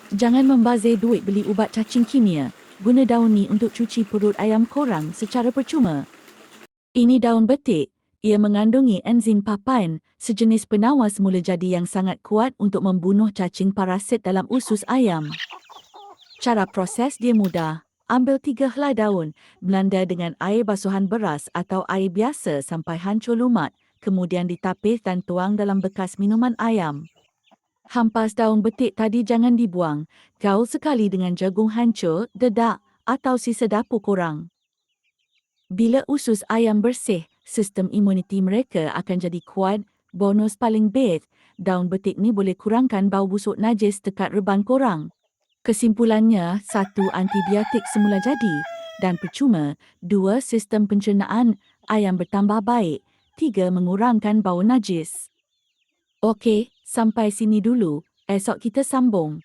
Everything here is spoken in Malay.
Jangan membazir duit beli ubat cacing kimia. Guna daun ni untuk cuci perut ayam korang secara percuma. Ini daun betik. Ia mengandungi enzim papain, sejenis penawar semula jadi yang sangat kuat untuk membunuh cacing parasit dalam usus ayam. Cara proses dia mudah. Ambil 3 helai daun, blender dengan air basuhan beras atau air biasa sampai hancur lumat, kemudian ditapis dan tuang dalam bekas minuman ayam. Hampas daun betik tadi jangan dibuang. Gaul sekali dengan jagung hancur, dedak atau sisa dapur korang. Bila usus ayam bersih, sistem imuniti mereka akan jadi kuat. Bonus paling best, daun betik ni boleh kurangkan bau busuk najis dekat reban korang. Kesimpulannya, 1. Antibiotik semula jadi. Dan percuma, 2. Sistem pencernaan ayam bertambah baik. 3. Mengurangkan bau najis. Okey, sampai sini dulu. Esok kita sambung.